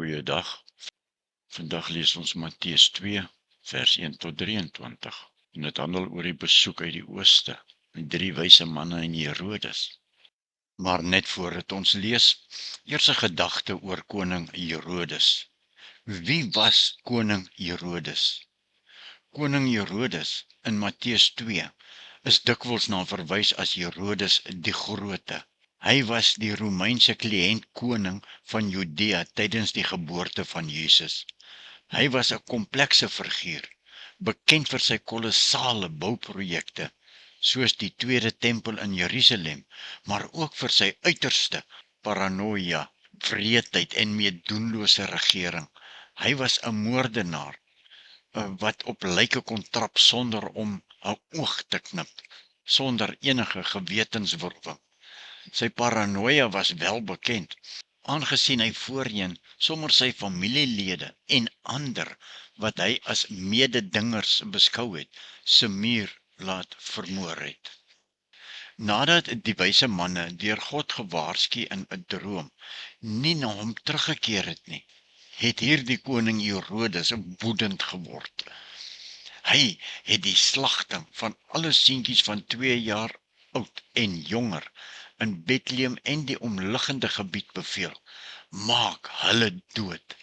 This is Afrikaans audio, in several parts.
Goeiedag. Vandag lees ons Matteus 2, vers 1 tot 23. En dit handel oor die besoek uit die ooste, die 3 wyse manne en Herodes. Maar net voordat ons lees, eers 'n gedagte oor koning Herodes. Wie was koning Herodes? Koning Herodes in Matteus 2 is dikwels na verwys as Herodes die Grote. Hy was die Romeinse kliënt koning van Judea tydens die geboorte van Jesus. Hy was 'n komplekse figuur, bekend vir sy kolossale bouprojekte, soos die Tweede Tempel in Jerusalem, maar ook vir sy uiterste paranoia, wreedheid en meedoenlose regering. Hy was 'n moordenaar wat op lyke kon trap sonder om 'n oog te knip, sonder enige gewetenswroeging. Sy paranoia was wel bekend, aangesien hy voorheen sommer sy familielede en ander wat hy as mededingers beskou het, se muur laat vermoor het. Nadat die wyse manne deur God gewaarsku in 'n droom nie na hom teruggekeer het nie, het hierdie koning Herodes woedend geword. Hy het die slagting van alle seentjies van 2 jaar oud en jonger in Bethlehem en die omliggende gebied beveel. Maak hulle dood.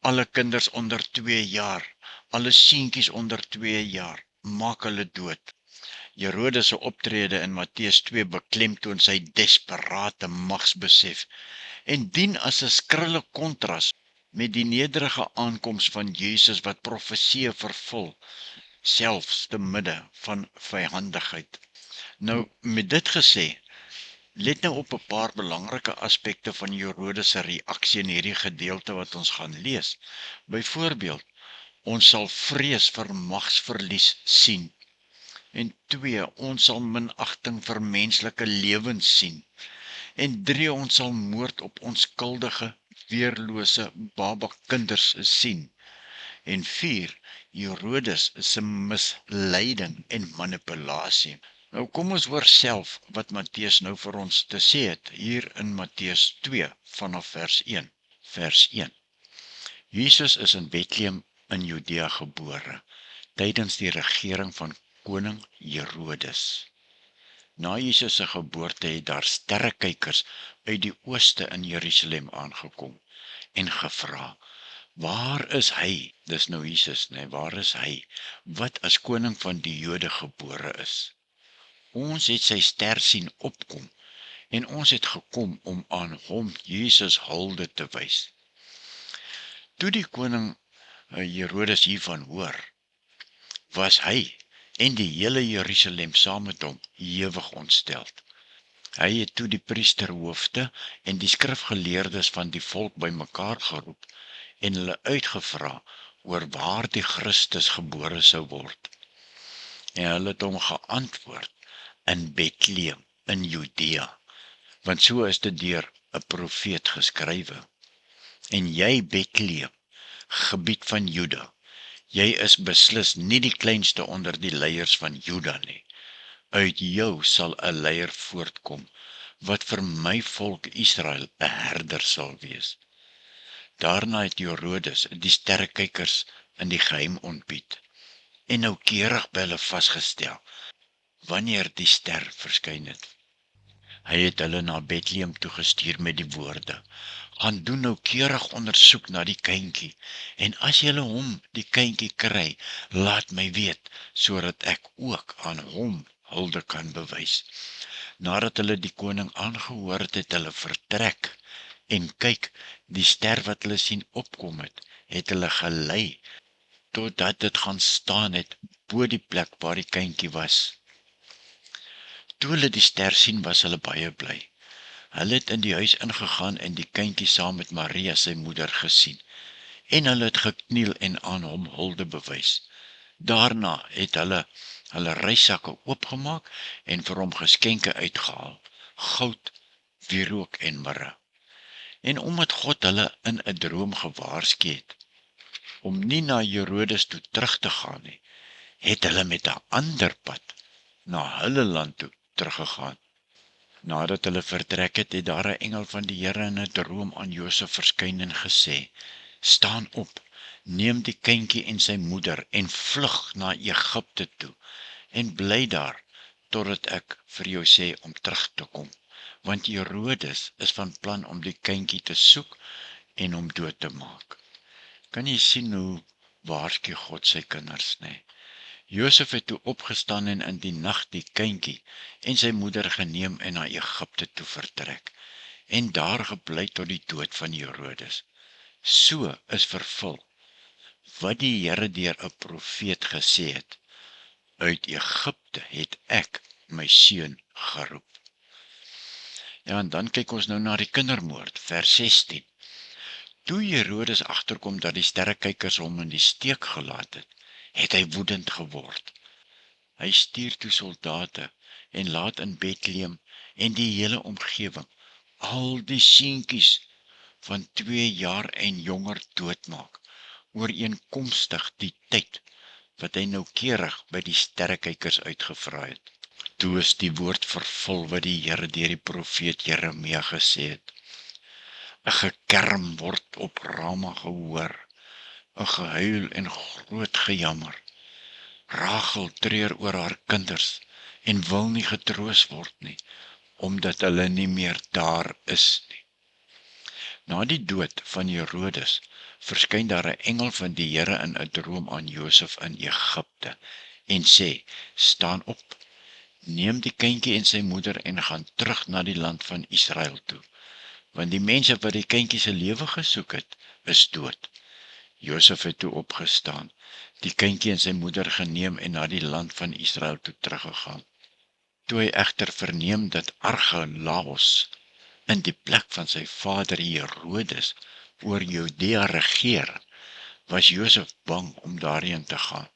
Alle kinders onder 2 jaar, alle seentjies onder 2 jaar, maak hulle dood. Herodes se optrede in Matteus 2 beklemtoon sy desperate magsbesef en dien as 'n skrille kontras met die nederige aankoms van Jesus wat profeseë vervul, selfs te midde van vyhandigheid. Nou, met dit gesê, let nou op 'n paar belangrike aspekte van Herodes se reaksie in hierdie gedeelte wat ons gaan lees. Byvoorbeeld, ons sal vrees vir magsverlies sien. En 2, ons sal minagting vir menslike lewens sien. En 3, ons sal moord op onskuldige, weerlose baba kinders sien. En 4, Herodes se misleiding en manipulasie. Nou kom ons hoor self wat Matteus nou vir ons te sê het, hier in Matteus 2, vanaf vers 1. Vers 1. Jesus is in Bethlehem in Judea gebore, tydens die regering van koning Herodes. Na Jesus se geboorte het daar sterrekykers uit die ooste in Jerusalem aangekom en gevra, waar is hy? Dis nou Jesus, nee, waar is hy, wat as koning van die Jode gebore is? Ons het sy ster sien opkom, en ons het gekom om aan hom, Jesus, hulde te wys. Toe die koning Herodes hiervan hoor, was hy en die hele Jerusalem saam met hom ewig ontsteld. Hy het toe die priesterhoofde en die skrifgeleerdes van die volk bymekaar geroep en hulle uitgevra oor waar die Christus gebore sou word. En hulle het hom geantwoord, in Bethlehem, in Judea, want so is dit deur 'n profeet geskrywe. En jy, Bethlehem, gebied van Juda, jy is beslis nie die kleinste onder die leiers van Juda nie. Uit jou sal 'n leier voortkom, wat vir my volk Israel 'n herder sal wees. Daarna het Herodes die sterrekykers in die geheim ontbied, en noukeurig by hulle vasgestel, wanneer die ster verskyn het. Hy het hulle na Bethlehem toegestuur met die woorde, gaan doen noukeurig ondersoek na die kindjie, en as julle hom, die kindjie, kry, laat my weet, sodat ek ook aan hom hulde kan bewys. Nadat hulle die koning aangehoor het hulle vertrek, en kyk, die ster wat hulle sien opkom het hulle gelei, totdat dit gaan staan het, bo die plek waar die kindjie was. Toe hulle die ster sien, was hulle baie bly. Hulle het in die huis ingegaan en die kindjie saam met Maria, sy moeder, gesien. En hulle het gekniel en aan hom hulde bewys. Daarna het hulle reissakke oopgemaak en vir hom geskenke uitgehaal, goud, wierook en mirre. En omdat God hulle in 'n droom gewaarsku het, om nie na Herodes toe terug te gaan nie, het hulle met 'n ander pad na hulle land toe teruggegaan. Nadat hulle vertrek het, het daar 'n engel van die Here in 'n droom aan Josef verskyn en gesê: "Staan op, neem die kindjie en sy moeder en vlug na Egipte toe en bly daar totdat ek vir jou sê om terug te kom, want Herodes is van plan om die kindjie te soek en hom dood te maak." Kan jy sien hoe waarsku God sy kinders, nê? Josef het toe opgestaan en in die nag die kindjie en sy moeder geneem en na Egipte toe vertrek en daar gebly tot die dood van Herodes. So is vervul wat die Here deur 'n profeet gesê het: "Uit Egipte het ek my seun geroep." Ja, en dan kyk ons nou na die kindermoord, vers 16. Toe Herodes agterkom dat die sterrekykers hom in die steek gelaat het, het hy woedend geword. Hy stuur toe soldate en laat in Bethlehem en die hele omgewing al die seentjies van 2 jaar en jonger doodmaak, ooreenkomstig die tyd wat hy noukeurig by die sterrekykers uitgevra het. Toe is die woord vervul wat die Here deur die profeet Jeremia gesê het: "'n gekerm word op Rama gehoor, 'n gehuil en groot gejammer. Rachel treur oor haar kinders en wil nie getroos word nie, omdat hulle nie meer daar is nie." Na die dood van Herodes verskyn daar 'n engel van die Here in 'n droom aan Josef in Egipte en sê: "Staan op, neem die kindjie en sy moeder en gaan terug na die land van Israel toe, want die mense wat die kindjie se lewe gesoek het, is dood." Josef het toe opgestaan, die kindjie en sy moeder geneem en na die land van Israel toe teruggegaan. Toe hy egter verneem dat Archelaus in die plek van sy vader Herodes oor Judea regeer, was Josef bang om daarheen te gaan.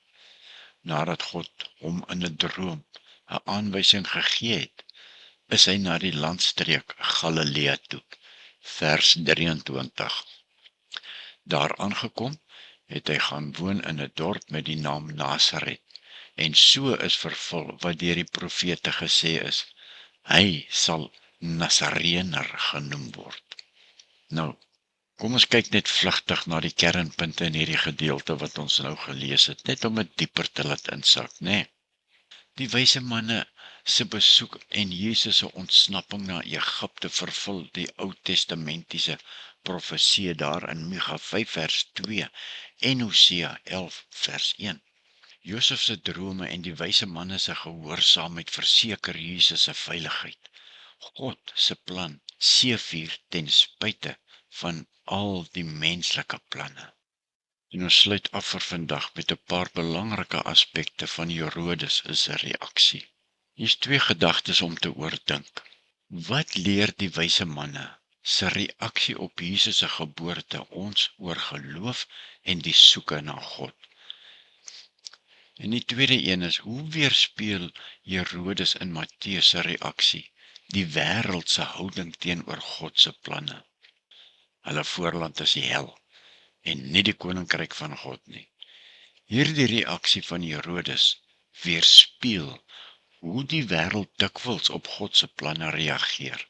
Nadat God hom in 'n droom 'n aanwysing gegee het, is hy na die landstreek Galilea toe. Vers 23. Daar aangekom, het hy gaan woon in 'n dorp met die naam Nasaret, en so is vervul wat deur die profete gesê is: "Hy sal Nasareëner genoem word." Nou, kom ons kyk net vlugtig na die kernpunte in hierdie gedeelte wat ons nou gelees het, net om dit dieper te laat insak, né? Die wyse manne se besoek en Jesus se ontsnapping na Egipte vervul die Ou Testamentiese profeseë daar in Micha 5 vers 2 en Hosea 11 vers 1. Josef se drome en die wyse manne se gehoorsaamheid verseker Jesus se veiligheid. God se plan seëvier ten spyte van al die menslike planne. En ons sluit af vir vandag met 'n paar belangrike aspekte van Herodes se reaksie. Hier's 2 gedagtes om te oordink. Wat leer die wyse manne se reaksie op Jesus se geboorte ons oor geloof en die soeke na God? En die tweede een is, hoe weerspieël Herodes in Matteus se reaksie die wêreld se houding teenoor God se planne? Hulle voorland is die hel en nie die koninkryk van God nie. Hierdie reaksie van Herodes weerspieël hoe die wêreld dikwels op God se planne reageer,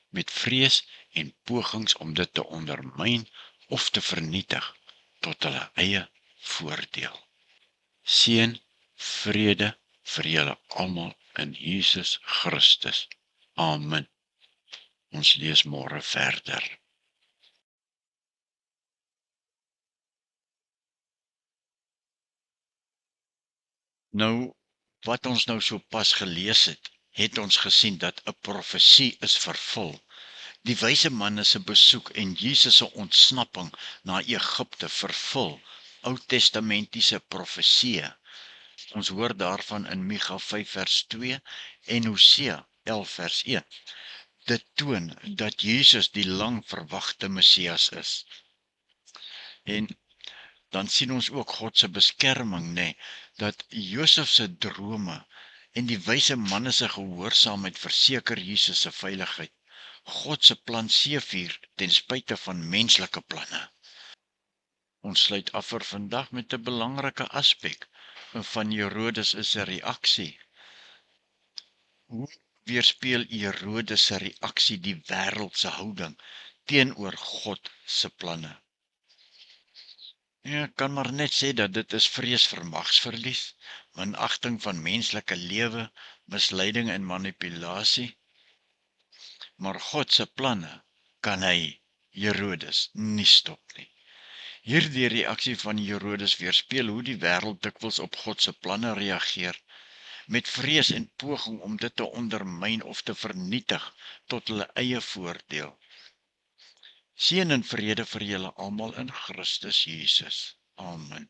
met vrees en pogings om dit te ondermyn of te vernietig tot hulle eie voordeel. Seën, vrede vir julle almal in Jesus Christus. Amen. Ons lees môre verder. Nou, wat ons nou so pas gelees het ons gesien dat 'n profesie is vervul. Die wyse manne se besoek en Jesus se ontsnapping na Egipte vervul Ou Testamentiese profeseë. Ons hoor daarvan in Micha 5 vers 2 en Hosea 11 vers 1. Dit toon dat Jesus die lang verwagte Messias is. En dan sien ons ook God se beskerming, nê, dat Josef se drome en die wyse manne se gehoorsaamheid verseker Jesus se veiligheid. God se plan seëvier ten spyte van menslike planne. Ons sluit af vir vandag met 'n belangrike aspek van Herodes se reaksie. Hoe weerspieël Herodes se reaksie die wêreld se houding teenoor God se planne. Ja, ek kan maar net sê dat dit is vrees vir magsverlies, minagting van menslike lewe, misleiding en manipulasie, maar God se planne kan hy, Herodes, nie stop nie. Hierdie reaksie van Herodes weerspieël hoe die wêreld dikwels op God se planne reageer, met vrees en poging om dit te ondermyn of te vernietig tot hulle eie voordeel. Seën en vrede vir julle almal in Christus Jesus. Amen.